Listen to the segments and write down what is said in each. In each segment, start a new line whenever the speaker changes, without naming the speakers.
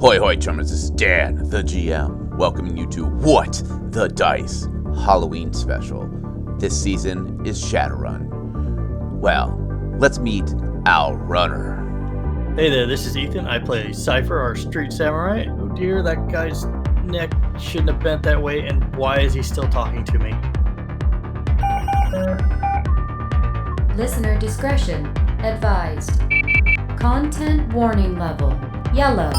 Hoi hoi chummers, this is Dan, the GM, welcoming you to What the Dice Halloween special. This season is Shadowrun. Well, let's meet our runner.
Hey there, this is Ethan. I play Cypher, our street samurai. Oh dear, that guy's neck shouldn't have bent that way, and why is he still talking to me?
Listener discretion advised. Content warning level, yellow.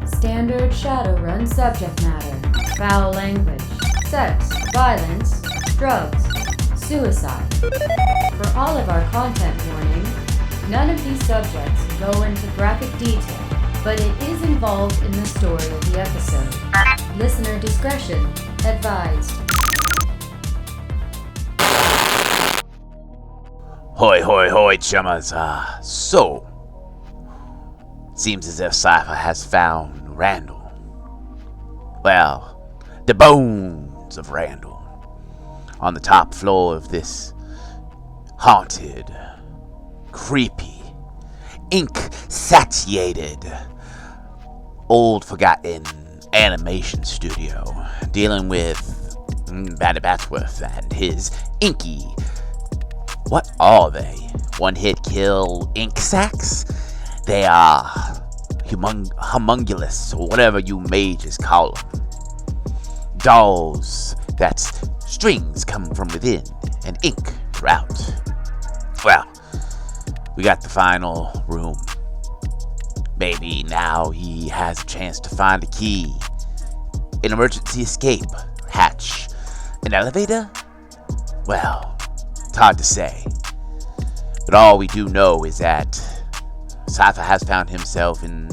Standard Shadowrun subject matter, foul language, sex, violence, drugs, suicide. For all of our content warning, none of these subjects go into graphic detail, but it is involved in the story of the episode. Listener discretion advised.
Hoi hoi hoi chummers, so, seems as if Cypher has found Randall. Well, the bones of Randall on the top floor of this haunted, creepy, ink-satiated, old forgotten animation studio dealing with Batty Batsworth and his inky, what are they? One-hit kill ink sacks? They are homunculus, or whatever you mages call them. Dolls that strings come from within and ink throughout. Well, we got the final room. Maybe now he has a chance to find a key. An emergency escape hatch. An elevator? Well, it's hard to say. But all we do know is that Cypher has found himself in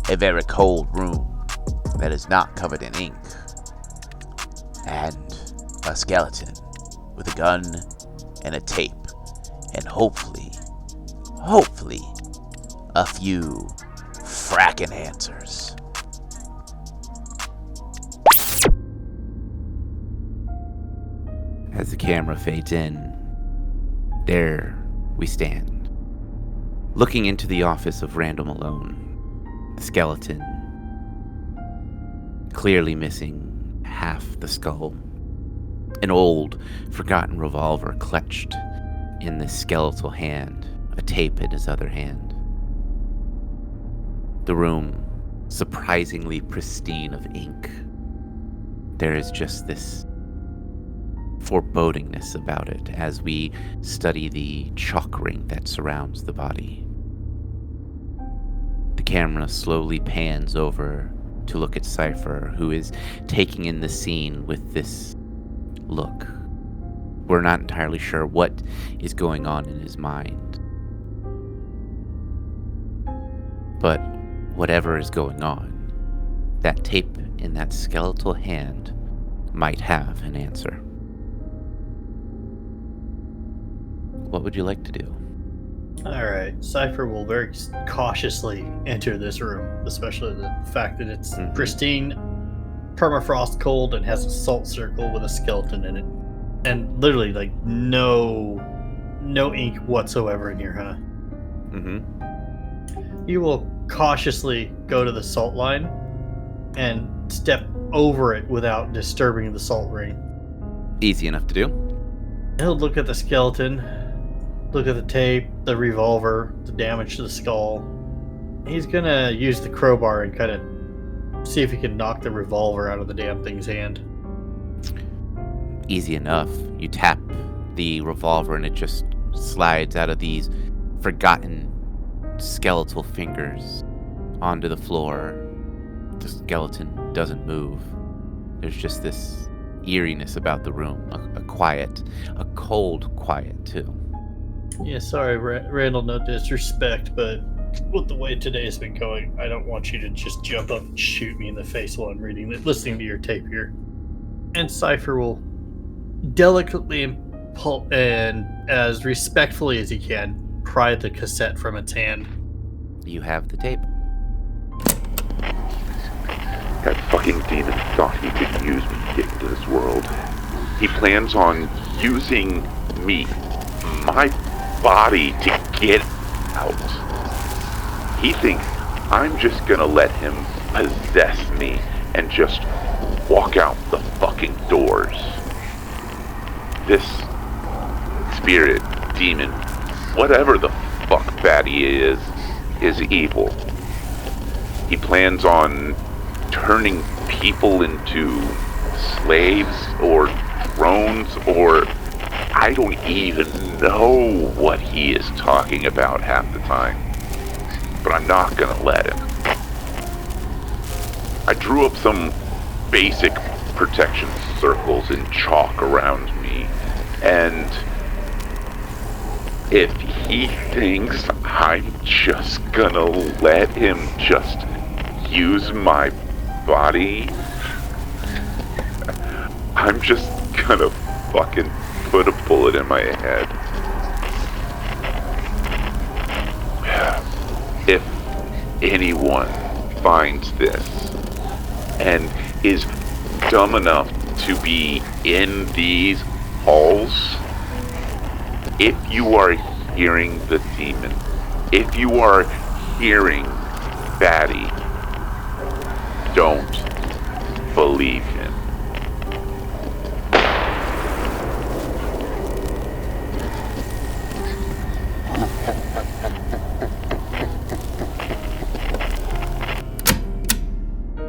a very cold room that is not covered in ink. And a skeleton with a gun and a tape. And hopefully, a few frackin' answers. As the camera fades in, there we stand, looking into the office of Randall Malone. The skeleton, clearly missing half the skull. An old, forgotten revolver clutched in this skeletal hand, a tape in his other hand. The room, surprisingly pristine of ink. There is just this forebodingness about it as we study the chalk ring that surrounds the body. The camera slowly pans over to look at Cypher, who is taking in the scene with this look. We're not entirely sure what is going on in his mind. But whatever is going on, that tape in that skeletal hand might have an answer. What would you like to do?
Alright, Cypher will very cautiously enter this room, especially the fact that it's pristine, permafrost cold, and has a salt circle with a skeleton in it. And literally, like, no ink whatsoever in here, huh? You will cautiously go to the salt line and step over it without disturbing the salt ring.
Easy enough to do.
He'll look at the skeleton, look at the tape, the revolver, the damage to the skull. He's gonna use the crowbar and kind of see if he can knock the revolver out of the damn thing's hand.
Easy enough. You tap the revolver and it just slides out of these forgotten skeletal fingers onto the floor. The skeleton doesn't move. There's just this eeriness about the room. A quiet, a cold quiet too.
Yeah, sorry, Randall, no disrespect, but with the way today's been going, I don't want you to just jump up and shoot me in the face while I'm listening to your tape here. And Cypher will delicately and as respectfully as he can pry the cassette from its hand.
You have the tape.
That fucking demon thought he could use me to get into this world. He plans on using me, my body, to get out. He thinks I'm just gonna let him possess me and just walk out the fucking doors. This spirit, demon, whatever the fuck Batty is evil. He plans on turning people into slaves or drones, or I don't even know what he is talking about half the time. But I'm not gonna let him. I drew up some basic protection circles in chalk around me, and if he thinks I'm just gonna let him just use my body, I'm just gonna fucking put a bullet in my head. If anyone finds this and is dumb enough to be in these halls, if you are hearing the demon, if you are hearing Batty, don't believe him.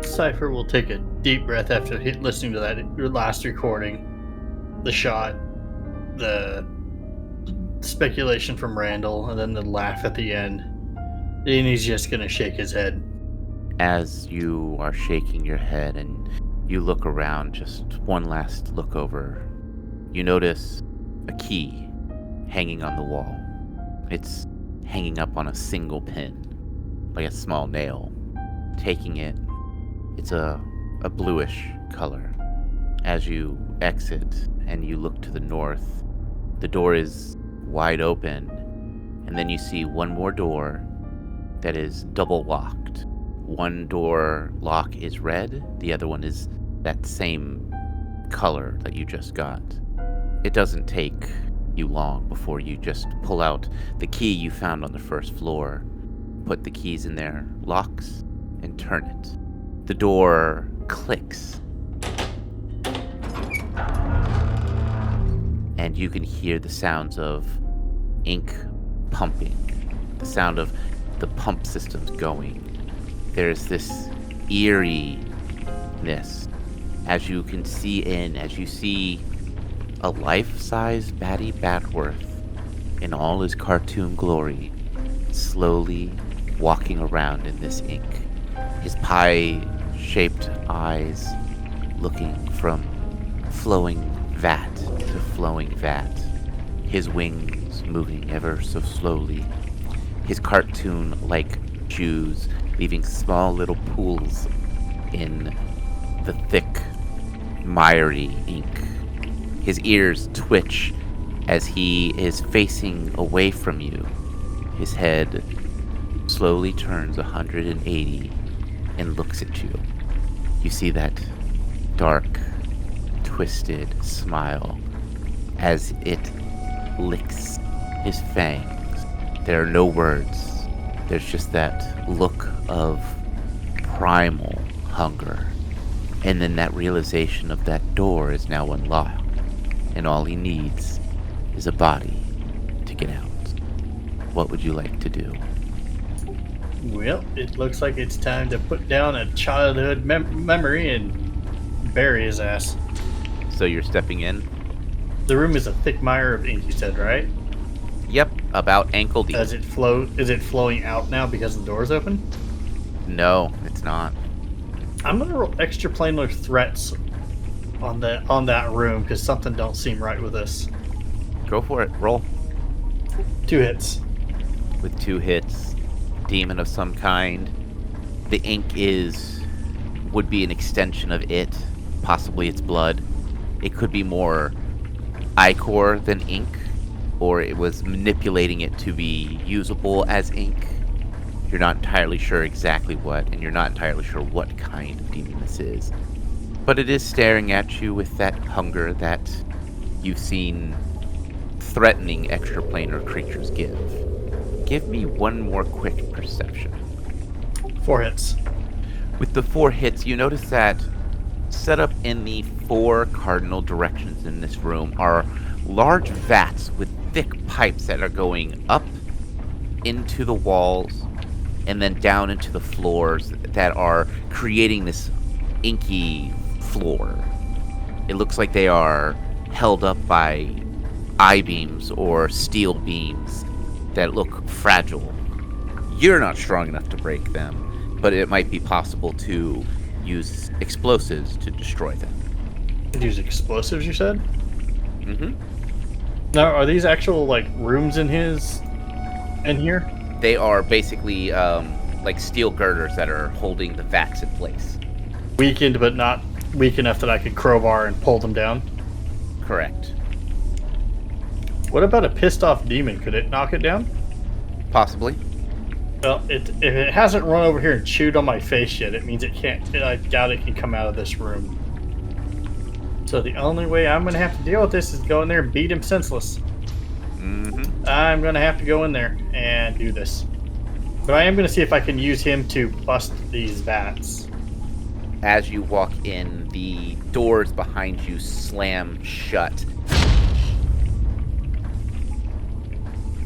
Cypher will take a deep breath after listening to that last recording. The shot, the speculation from Randall, and then the laugh at the end. And he's just gonna shake his head.
As you are shaking your head and you look around, just one last look over, you notice a key hanging on the wall. It's hanging up on a single pin, like a small nail. Taking it, it's a bluish color. As you exit and you look to the north, the door is wide open, and then you see one more door that is double locked. One door lock is red, the other one is that same color that you just got. It doesn't take you long before you just pull out the key you found on the first floor, put the keys in their locks, and turn it. The door clicks, and you can hear the sounds of ink pumping, the sound of the pump systems going. There's this eeriness as you can see in, as you see a life-size Batty Batworth in all his cartoon glory, slowly walking around in this ink. His pie-shaped eyes looking from flowing vat to flowing vat. His wings moving ever so slowly. His cartoon-like shoes leaving small little pools in the thick, miry ink. His ears twitch as he is facing away from you. His head slowly turns 180 and looks at you. You see that dark, twisted smile as it licks his fangs. There are no words. There's just that look of primal hunger. And then that realization of that door is now unlocked, and all he needs is a body to get out. What would you like to do?
Well, it looks like it's time to put down a childhood memory and bury his ass.
So you're stepping in?
The room is a thick mire of ink, you said, right?
Yep, about ankle deep.
Does it flow? Is it flowing out now because the door's open?
No, it's not.
I'm gonna roll extra planar threats on that room because something don't seem right with this.
Go for it. Roll.
2 hits.
With 2 hits, demon of some kind. The ink would be an extension of it, possibly its blood. It could be more ichor than ink, or it was manipulating it to be usable as ink. You're not entirely sure exactly what, and you're not entirely sure what kind of demon this is. But it is staring at you with that hunger that you've seen threatening extraplanar creatures give. Give me one more quick perception.
4 hits.
With the 4 hits, you notice that set up in the 4 cardinal directions in this room are large vats with thick pipes that are going up into the walls and then down into the floors that are creating this inky floor. It looks like they are held up by I-beams or steel beams that look fragile. You're not strong enough to break them, but it might be possible to use explosives to destroy them.
Use explosives, you said?
Mm-hmm.
Now, are these actual, like, rooms in here?
They are basically like steel girders that are holding the vats in place.
Weakened, but not weak enough that I could crowbar and pull them down?
Correct.
What about a pissed off demon? Could it knock it down?
Possibly.
Well, if it hasn't run over here and chewed on my face yet, it means it can't. I doubt it can come out of this room. So the only way I'm going to have to deal with this is go in there and beat him senseless.
Mm-hmm.
I'm going to have to go in there and do this. But I am going to see if I can use him to bust these vats.
As you walk in, the doors behind you slam shut.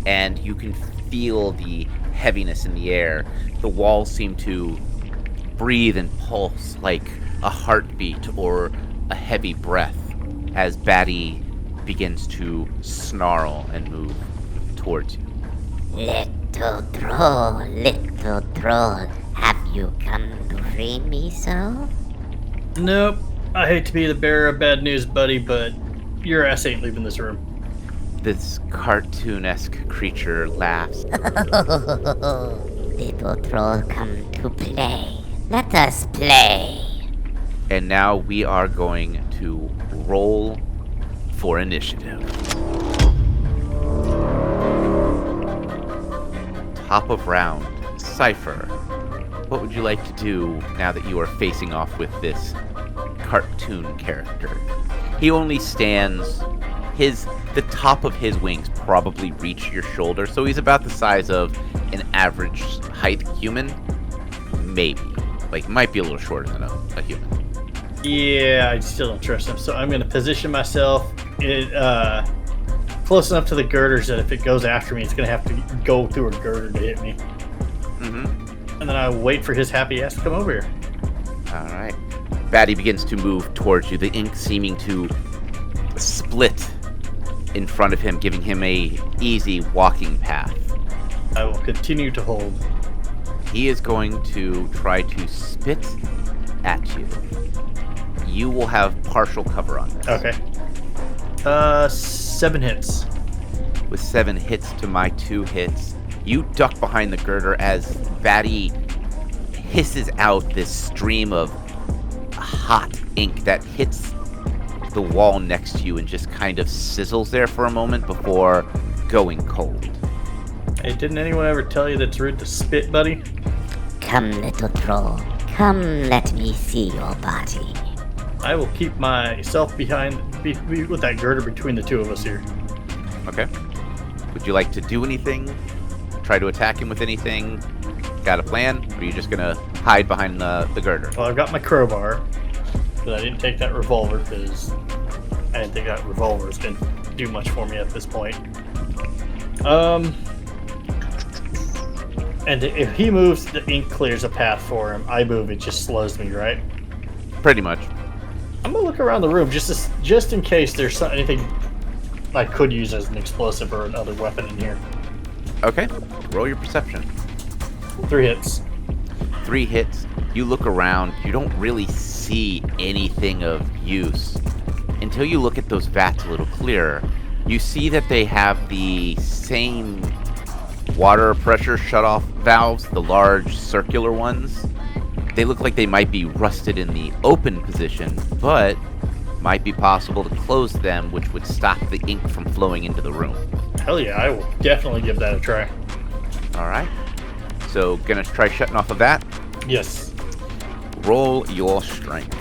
And you can feel the heaviness in the air. The walls seem to breathe and pulse like a heartbeat or a heavy breath as Batty begins to snarl and move towards you.
Little troll, have you come to free me so?
Nope. I hate to be the bearer of bad news, buddy, but your ass ain't leaving this room.
This cartoon-esque creature laughs.
Little troll, come to play. Let us play.
And now we are going to roll for initiative. Top of round. Cypher, what would you like to do now that you are facing off with this cartoon character? He only stands... The top of his wings probably reach your shoulder, so he's about the size of an average height human. Maybe. Like, might be a little shorter than a human.
Yeah, I still don't trust him, so I'm going to position myself close enough to the girders that if it goes after me, it's going to have to go through a girder to hit me.
Mm-hmm.
And then I wait for his happy ass to come over here.
Alright. Batty begins to move towards you, the ink seeming to split in front of him, giving him a easy walking path.
I will continue to hold.
He is going to try to spit at you. You will have partial cover on this.
Okay. 7 hits.
With 7 hits to my 2 hits, you duck behind the girder as Batty hisses out this stream of hot ink that hits the wall next to you and just kind of sizzles there for a moment before going cold.
Hey, didn't anyone ever tell you that it's rude to spit, buddy?
Come, little troll. Come, let me see your body.
I will keep myself behind with that girder between the two of us here.
Okay. Would you like to do anything? Try to attack him with anything? Got a plan? Or are you just gonna hide behind the girder?
Well, I've got my crowbar, but I didn't take that revolver because I didn't think that revolver was going to do much for me at this point. And if he moves, the ink clears a path for him. I move, it just slows me, right?
Pretty much.
I'm gonna look around the room just in case there's anything I could use as an explosive or another weapon in here.
Okay. Roll your perception.
3 hits.
3 hits. You look around. You don't really see anything of use until you look at those vats a little clearer. You see that they have the same water pressure shutoff valves, the large circular ones. They look like they might be rusted in the open position, but might be possible to close them, which would stop the ink from flowing into the room.
Hell yeah, I will definitely give that a try.
Alright. So, gonna try shutting off of that.
Yes.
Roll your strength.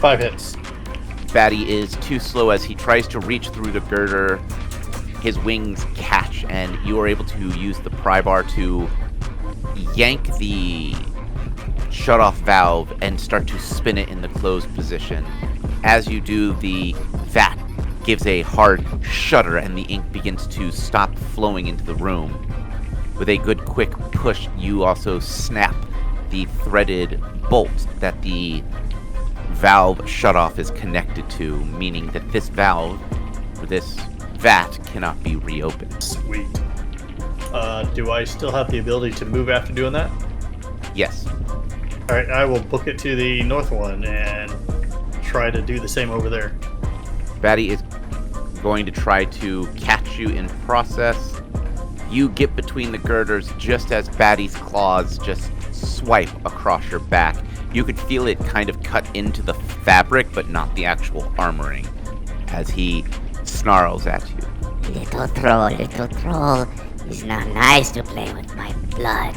5 hits.
Batty is too slow as he tries to reach through the girder. His wings catch, and you are able to use the pry bar to yank the shut-off valve and start to spin it in the closed position. As you do, the vat gives a hard shudder and the ink begins to stop flowing into the room. With a good quick push, you also snap the threaded bolt that the valve shutoff is connected to, meaning that this valve, or this vat, cannot be reopened.
Sweet. Do I still have the ability to move after doing that?
Yes.
Alright, I will book it to the north one and try to do the same over there.
Batty is going to try to catch you in process. You get between the girders just as Batty's claws just swipe across your back. You could feel it kind of cut into the fabric, but not the actual armoring, as he snarls at you.
Little troll, it's not nice to play with my blood.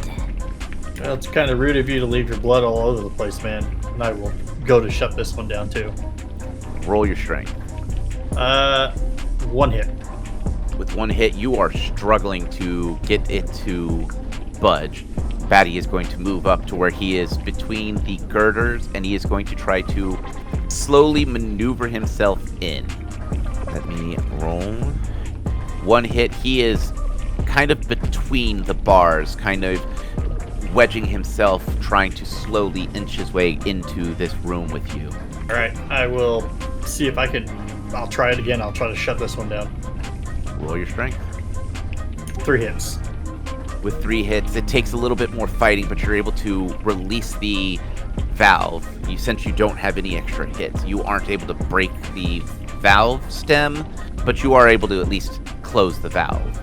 Well, it's kind of rude of you to leave your blood all over the place, man. And I will go to shut this one down, too.
Roll your strength.
1 hit.
With 1 hit, you are struggling to get it to budge. Batty is going to move up to where he is between the girders, and he is going to try to slowly maneuver himself in. Let me roll. 1 hit. He is kind of between the bars, kind of wedging himself, trying to slowly inch his way into this room with you.
Alright, I will see if I can... I'll try it again. I'll try to shut this one down.
Roll your strength.
3 hits.
With 3 hits, it takes a little bit more fighting, but you're able to release the valve. Since you don't have any extra hits, you aren't able to break the valve stem, but you are able to at least close the valve.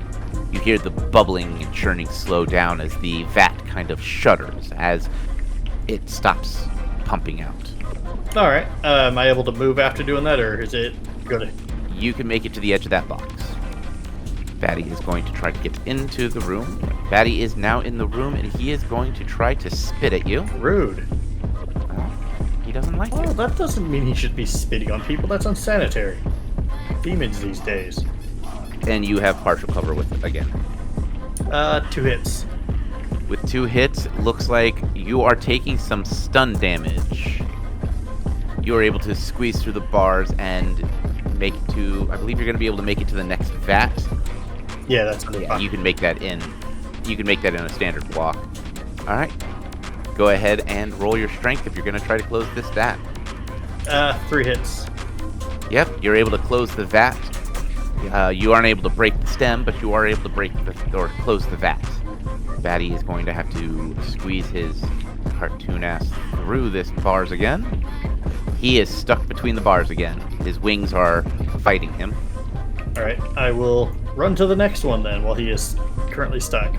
You hear the bubbling and churning slow down as the vat kind of shudders as it stops pumping out.
Alright, am I able to move after doing that, or is it good?
You can make it to the edge of that box. Batty is going to try to get into the room. Batty is now in the room, and he is going to try to spit at you.
Rude.
Well, he doesn't like
Well,
it.
that doesn't mean he should be spitting on people. That's unsanitary. Demons these days.
And you have partial cover with it again.
2 hits.
With 2 hits, it looks like you are taking some stun damage. You are able to squeeze through the bars and make it to... I believe you're going to be able to make it to the next vat.
Yeah, that's
Yeah, you can make that in. You can make that in a standard walk. All right. Go ahead and roll your strength if you're going to try to close this vat.
3 hits.
Yep, you're able to close the vat. You aren't able to break the stem, but you are able to break or close the vat. Batty is going to have to squeeze his cartoon ass through this bars again. He is stuck between the bars again. His wings are fighting him.
Alright, I will run to the next one then while he is currently stuck.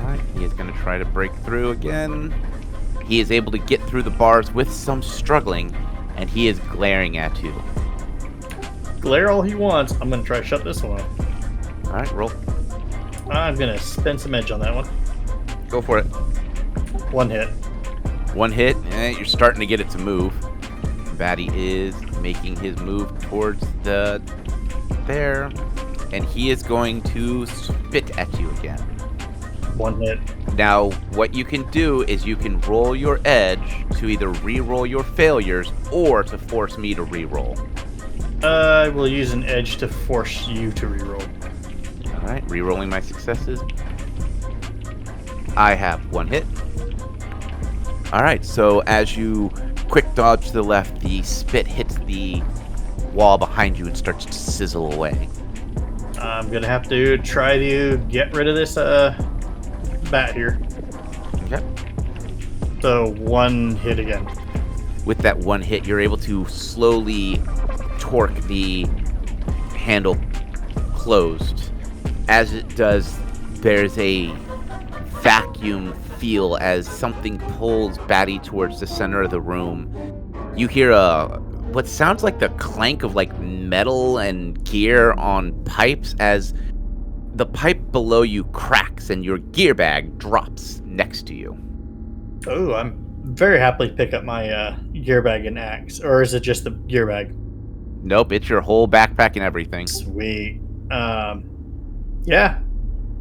Alright, he is going to try to break through again. He is able to get through the bars with some struggling, and he is glaring at you.
Glare all he wants. I'm going to try to shut this one off.
Alright, roll.
I'm going to spend some edge on that one.
Go for it.
1 hit.
1 hit, and you're starting to get it to move. Batty is making his move towards there, and he is going to spit at you again.
1 hit.
Now, what you can do is you can roll your edge to either re-roll your failures or to force me to re-roll.
I will use an edge to force you to reroll.
Alright, re-rolling my successes. I have 1 hit. Alright, so as you quick dodge to the left, the spit hits the wall behind you and starts to sizzle away.
I'm going to have to try to get rid of this bat here.
Okay.
So 1 hit again.
With that 1 hit, you're able to slowly torque the handle closed. As it does, there's a vacuum feel as something pulls Batty towards the center of the room. You hear what sounds like the clank of like metal and gear on pipes as the pipe below you cracks and your gear bag drops next to you.
Oh, I'm very happily pick up my gear bag and axe. Or is it just the gear bag?
Nope, it's your whole backpack and everything.
Sweet. Yeah.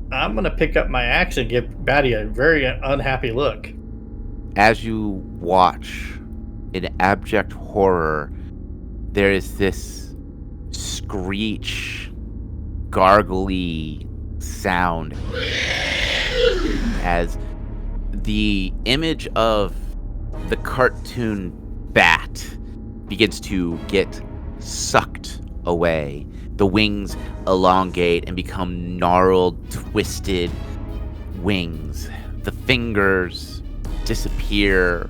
I'm going to pick up my axe and give Batty a very unhappy look.
as you watch in abject horror, there is this screech, gargly sound as the image of the cartoon bat begins to get sucked away. The wings elongate and become gnarled, twisted wings. The fingers disappear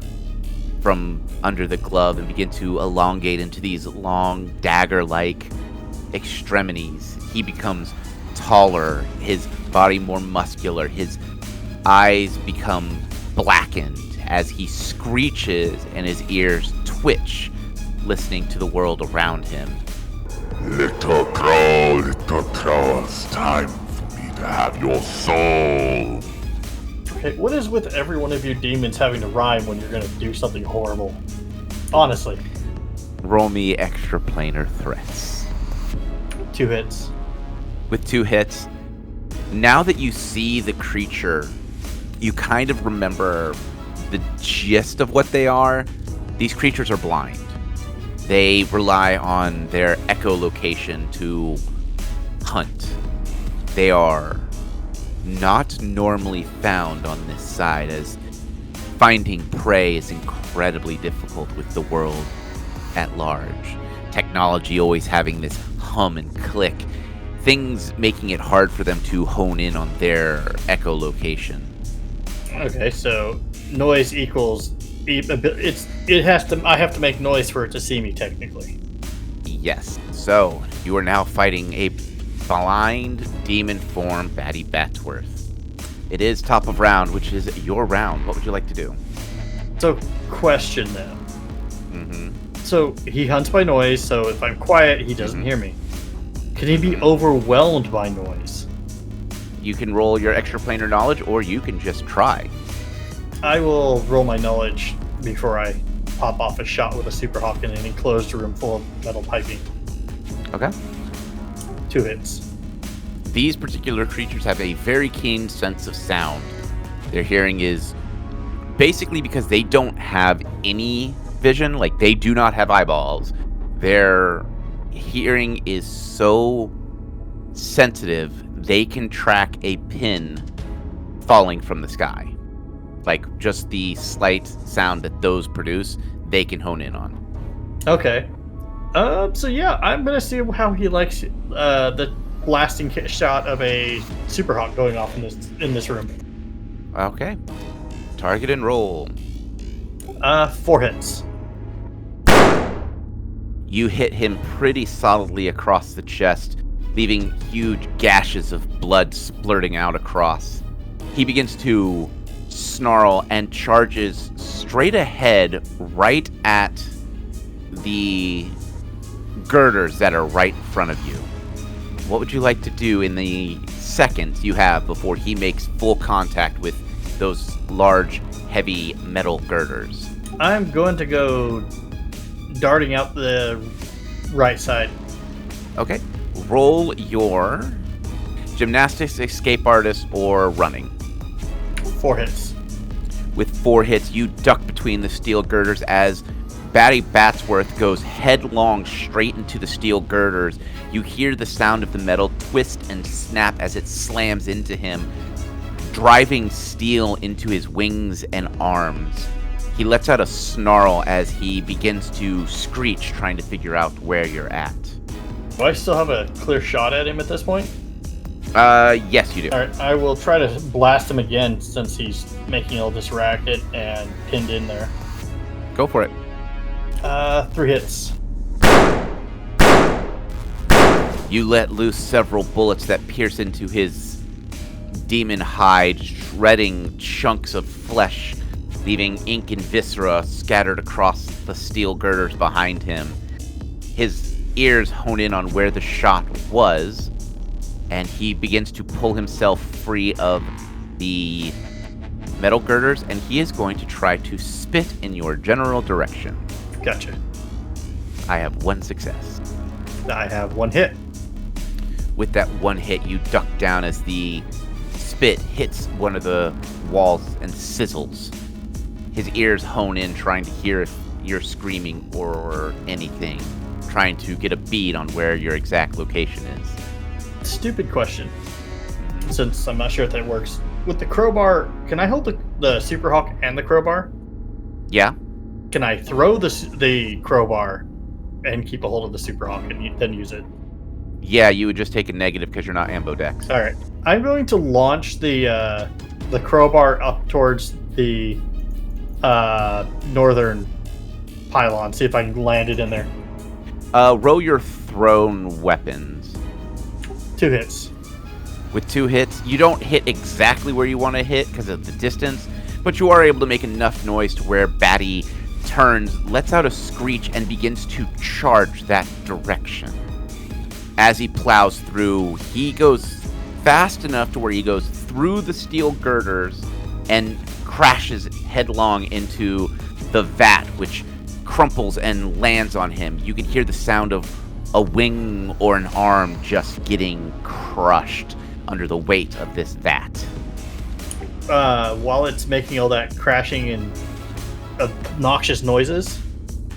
from under the glove and begin to elongate into these long dagger-like extremities. He becomes taller, his body more muscular, his eyes become blackened as he screeches and his ears twitch, listening to the world around him.
Little crow, it's time for me to have your soul.
Okay, what is with every one of you demons having to rhyme when you're gonna do something horrible? Honestly.
Roll me extra planar threats.
2 hits.
With 2 hits, now that you see the creature, you kind of remember the gist of what they are. These creatures are blind. They rely on their echolocation to hunt. They are not normally found on this side, as finding prey is incredibly difficult with the world at large. Technology always having this hum and click, things making it hard for them to hone in on their echolocation.
Okay, so noise equals I have to make noise for it to see me technically.
Yes. So, you are now fighting a blind demon form Batty Batsworth. It is top of round, which is your round. What would you like to do?
So, question then. So, he hunts by noise, so if I'm quiet, he doesn't hear me. Can he be overwhelmed by noise?
You can roll your extra planar knowledge, or you can just try.
I will roll my knowledge before I pop off a shot with a Super Hawk in an enclosed room full of metal piping.
Okay.
2 hits.
These particular creatures have a very keen sense of sound. Their hearing is basically because they don't have any vision, like they do not have eyeballs. Their hearing is so sensitive, they can track a pin falling from the sky. Like, just the slight sound that those produce, they can hone in on.
Okay. So yeah, I'm gonna see how he likes the blasting shot of a Super Hawk going off in this room.
Okay. Target and roll.
4 hits.
You hit him pretty solidly across the chest, leaving huge gashes of blood splurting out across. He begins to snarl and charges straight ahead right at the girders that are right in front of you. What would you like to do in the seconds you have before he makes full contact with those large, heavy metal girders?
I'm going to go darting out the right side.
Okay. Roll your gymnastics, escape artist, or running.
4 hits.
With 4 hits, you duck between the steel girders as Batty Batsworth goes headlong straight into the steel girders. You hear the sound of the metal twist and snap as it slams into him, driving steel into his wings and arms. He lets out a snarl as he begins to screech, trying to figure out where you're at.
Do I still have a clear shot at him at this point?
Yes, you do.
Alright, I will try to blast him again since he's making all this racket and pinned in there.
Go for it.
3 hits.
You let loose several bullets that pierce into his demon hide, shredding chunks of flesh, leaving ink and viscera scattered across the steel girders behind him. His ears hone in on where the shot was, and he begins to pull himself free of the metal girders, and he is going to try to spit in your general direction.
Gotcha.
I have 1 success.
I have 1 hit.
With that 1 hit, you duck down as the spit hits one of the walls and sizzles. his ears hone in, trying to hear if you're screaming or anything, trying to get a bead on where your exact location is.
Stupid question, since I'm not sure if that works. With the crowbar, can I hold the Super Hawk and the crowbar?
Yeah?
Can I throw the crowbar and keep a hold of the Super Hawk and then use it?
Yeah, you would just take a negative because you're not ambodex.
All right. I'm going to launch the crowbar up towards the northern pylon, see if I can land it in there.
Roll your thrown weapons.
2 hits.
With 2 hits, you don't hit exactly where you want to hit because of the distance, but you are able to make enough noise to where Batty turns, lets out a screech, and begins to charge that direction. As he plows through, he goes fast enough to where he goes through the steel girders and crashes headlong into the vat, which crumples and lands on him. You can hear the sound of a wing or an arm just getting crushed under the weight of this vat.
While it's making all that crashing and obnoxious noises,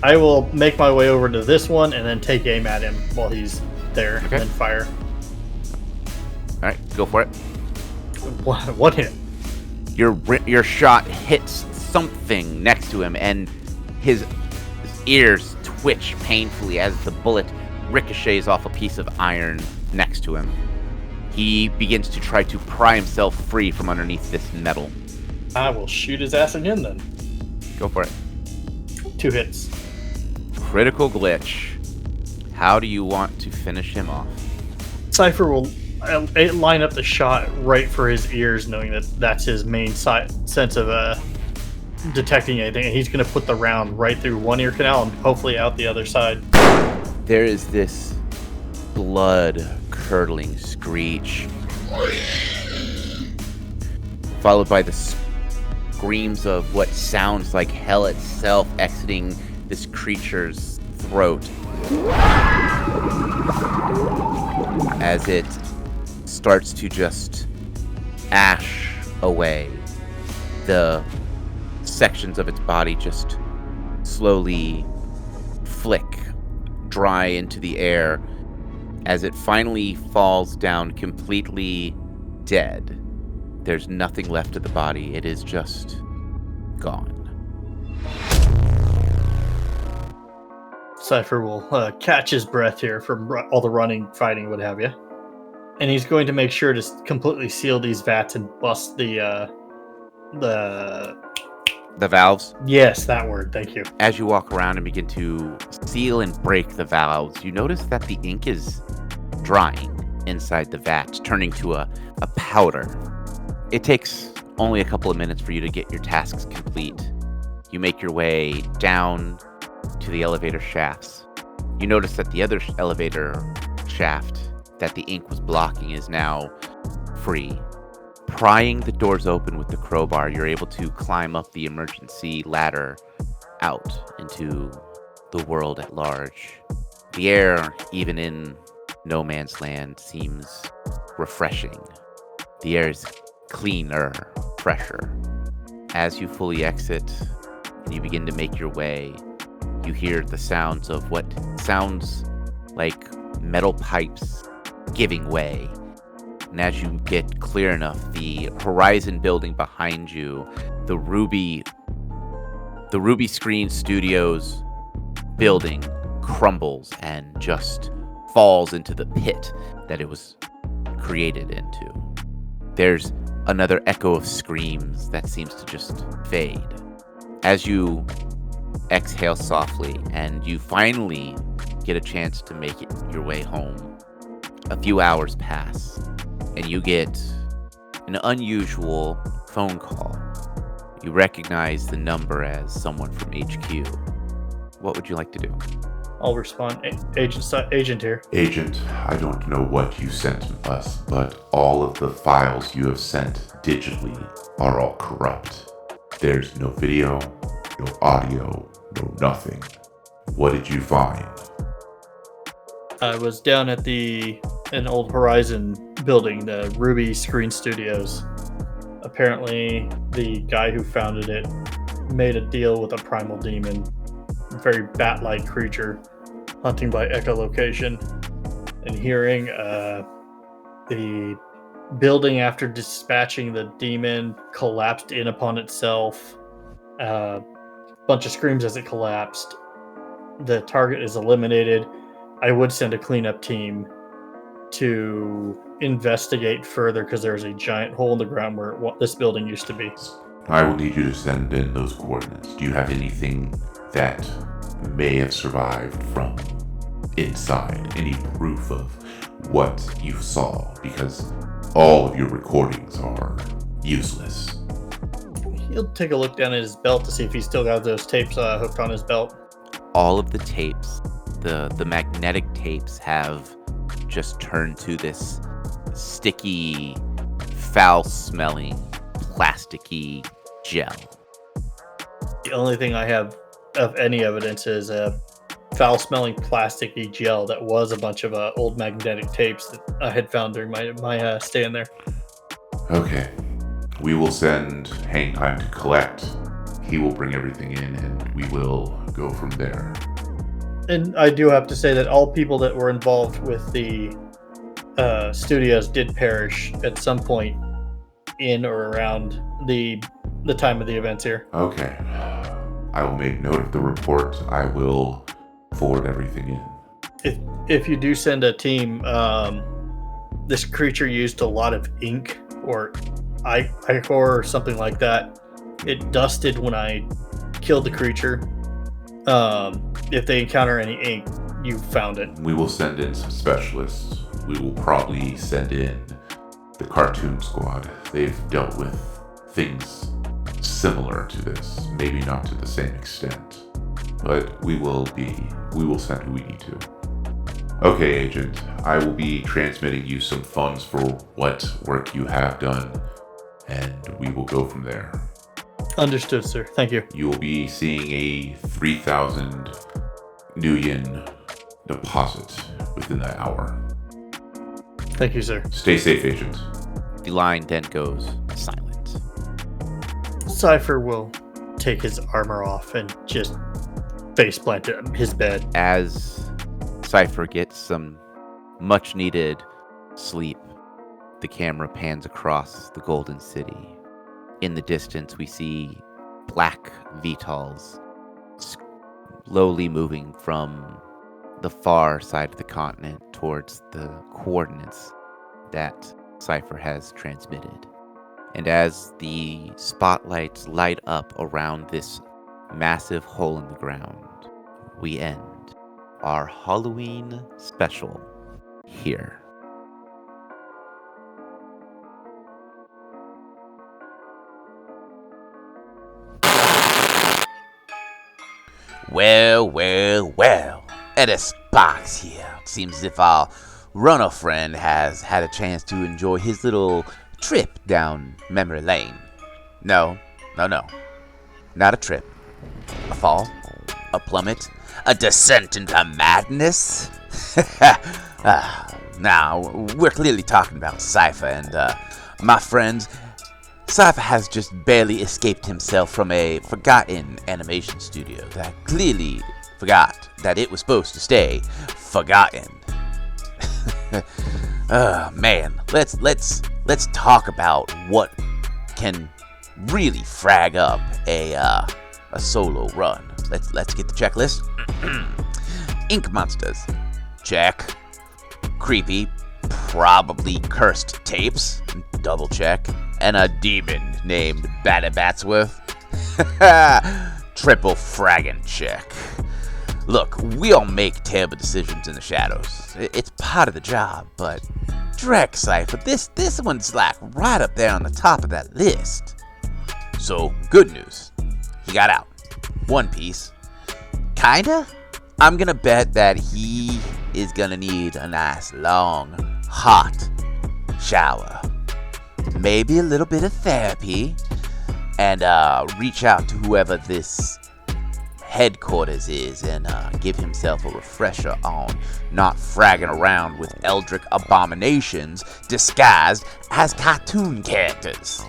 I will make my way over to this one and then take aim at him while he's there,
Okay.
and then fire.
All right, go for it.
What hit?
Your shot hits something next to him, and his ears twitch painfully as the bullet ricochets off a piece of iron next to him. He begins to try to pry himself free from underneath this metal.
I will shoot his ass again then.
Go for it.
2 hits.
Critical glitch. How do you want to finish him off?
Cypher will line up the shot right for his ears, knowing that that's his main sense of detecting anything. And he's going to put the round right through one ear canal and hopefully out the other side.
There is this blood-curdling screech, followed by the screams of what sounds like hell itself exiting this creature's throat as it starts to just ash away. The sections of its body just slowly flick dry into the air as it finally falls down completely dead. There's nothing left of the body. It is just gone.
Cypher will catch his breath here from all the running, fighting, what have you. And he's going to make sure to completely seal these vats and bust the
valves?
Yes, that word. Thank you.
As you walk around and begin to seal and break the valves, you notice that the ink is drying inside the vat, turning to a powder. It takes only a couple of minutes for you to get your tasks complete. You make your way down to the elevator shafts. You notice that the other elevator shaft that the ink was blocking is now free. Prying the doors open with the crowbar, you're able to climb up the emergency ladder out into the world at large. The air, even in no man's land, seems refreshing. The air is cleaner, fresher. As you fully exit and you begin to make your way, you hear the sounds of what sounds like metal pipes giving way. And as you get clear enough, the Horizon building behind you, the Ruby Screen Studios building crumbles and just falls into the pit that it was created into. There's another echo of screams that seems to just fade. As you exhale softly and you finally get a chance to make it your way home, a few hours pass and you get an unusual phone call. You recognize the number as someone from HQ. What would you like to do?
I'll respond. Agent here.
Agent, I don't know what you sent us, but all of the files you have sent digitally are all corrupt. There's no video, no audio, no nothing. What did you find?
I was down at an old Horizon building, the Ruby Screen Studios. Apparently, the guy who founded it made a deal with a primal demon, a very bat-like creature, hunting by echolocation, and hearing the building after dispatching the demon collapsed in upon itself. Bunch of screams as it collapsed. The target is eliminated. I would send a cleanup team to investigate further because there's a giant hole in the ground where this building used to be.
I will need you to send in those coordinates. Do you have anything that may have survived from inside? Any proof of what you saw? Because all of your recordings are useless.
He'll take a look down at his belt to see if he's still got those tapes hooked on his belt.
All of the tapes, the magnetic tapes, have just turned to this sticky, foul-smelling, plasticky gel.
The only thing I have of any evidence is a foul-smelling plasticky gel that was a bunch of old magnetic tapes that I had found during my stay in there.
Okay. We will send Hang Time to collect. He will bring everything in and we will go from there.
And I do have to say that all people that were involved with the studios did perish at some point in or around the time of the events here.
Okay. I will make note of the report. I will forward everything in.
If you do send a team, this creature used a lot of ink or ichor or something like that. It dusted when I killed the creature. If they encounter any ink, you found it.
We will send in some specialists. We will probably send in the cartoon squad. They've dealt with things similar to this, maybe not to the same extent, but we will send who we need to. Okay, Agent, I will be transmitting you some funds for what work you have done, and we will go from there.
Understood, sir. Thank you.
You will be seeing a 3,000 new yen deposit within the hour.
Thank you, sir.
Stay safe, Agent.
The line then goes silent.
Cypher will take his armor off and just face plant his bed.
As Cypher gets some much-needed sleep, the camera pans across the Golden City. In the distance, we see black VTOLs slowly moving from the far side of the continent towards the coordinates that Cypher has transmitted. And as the spotlights light up around this massive hole in the ground, we end our Halloween special here.
Well. At this box here, it seems as if our runner friend has had a chance to enjoy his little trip down memory lane. No. Not a trip. A fall. A plummet. A descent into madness. Now, we're clearly talking about Cypher, and my friends, Cypher has just barely escaped himself from a forgotten animation studio that clearly forgot that it was supposed to stay forgotten. Man, let's talk about what can really frag up a solo run. Let's get the checklist. Ink monsters, check. Creepy, probably cursed tapes, double check. And a demon named Batsworth. Triple fragging check. Look, we all make terrible decisions in the shadows. It's part of the job, but Drek Cypher, this one's like right up there on the top of that list. So, good news. He got out. One piece. Kinda? I'm gonna bet that he is gonna need a nice, long, hot shower. Maybe a little bit of therapy. And reach out to whoever this headquarters is and give himself a refresher on not fragging around with eldritch abominations disguised as cartoon characters.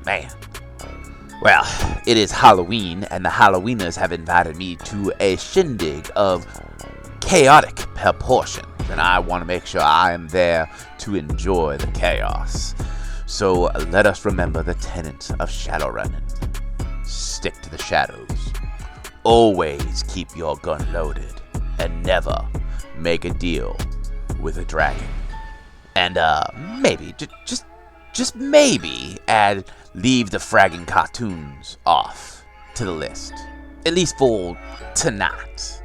Man. Well, it is Halloween, and the Halloweeners have invited me to a shindig of chaotic proportions, and I want to make sure I am there to enjoy the chaos. So let us remember the tenet of Shadowrunning. Stick to the shadows. Always keep your gun loaded, and never make a deal with a dragon. And maybe, just maybe, leave the fragging cartoons off to the list. At least for tonight.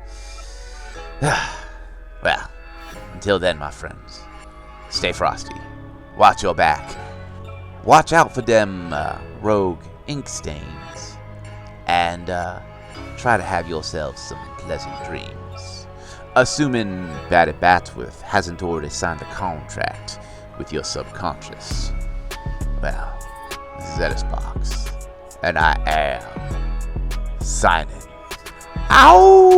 Well, until then, my friends, stay frosty. Watch your back. Watch out for them rogue ink stains. And try to have yourselves some pleasant dreams. Assuming Batty Batsworth hasn't already signed a contract with your subconscious. Well, this is Edisbox, and I am signing out.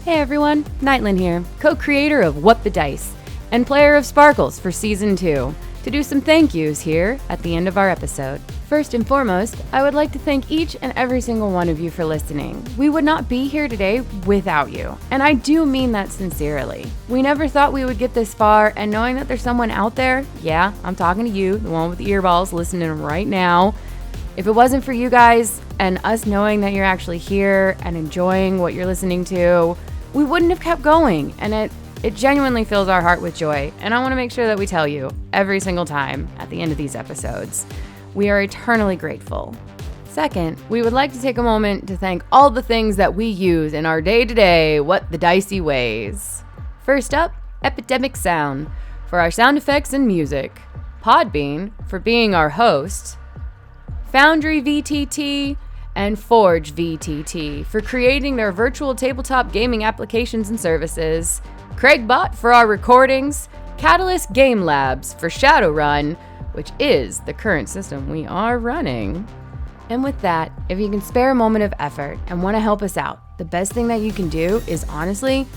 Hey everyone, Nightland here, co-creator of What the Dice, and player of Sparkles for Season 2, to do some thank yous here at the end of our episode. First and foremost, I would like to thank each and every single one of you for listening. We would not be here today without you, and I do mean that sincerely. We never thought we would get this far, and knowing that there's someone out there, yeah, I'm talking to you, the one with the earballs listening right now. If it wasn't for you guys and us knowing that you're actually here and enjoying what you're listening to, we wouldn't have kept going, and it genuinely fills our heart with joy, and I want to make sure that we tell you every single time at the end of these episodes. We are eternally grateful. Second, we would like to take a moment to thank all the things that we use in our day-to-day What the Dicey ways. First up, Epidemic Sound for our sound effects and music, Podbean for being our host, Foundry VTT, and Forge VTT for creating their virtual tabletop gaming applications and services, Craigbot for our recordings, Catalyst Game Labs for Shadowrun, which is the current system we are running. And with that, if you can spare a moment of effort and want to help us out, the best thing that you can do is honestly,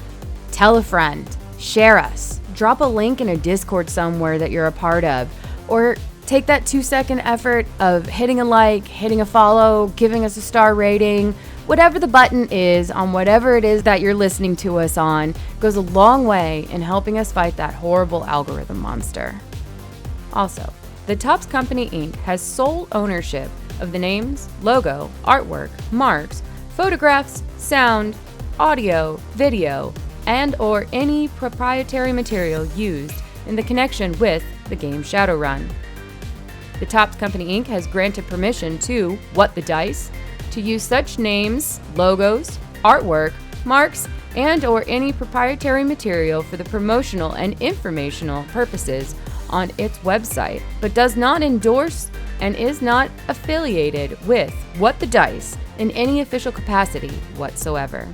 tell a friend, share us, drop a link in a Discord somewhere that you're a part of, or take that 2-second effort of hitting a like, hitting a follow, giving us a star rating. Whatever the button is on whatever it is that you're listening to us on goes a long way in helping us fight that horrible algorithm monster. Also, the Topps Company Inc. has sole ownership of the names, logo, artwork, marks, photographs, sound, audio, video, and or any proprietary material used in the connection with the game Shadowrun. The Topps Company Inc. has granted permission to What the Dice to use such names, logos, artwork, marks, and or any proprietary material for the promotional and informational purposes on its website, but does not endorse and is not affiliated with What the Dice in any official capacity whatsoever.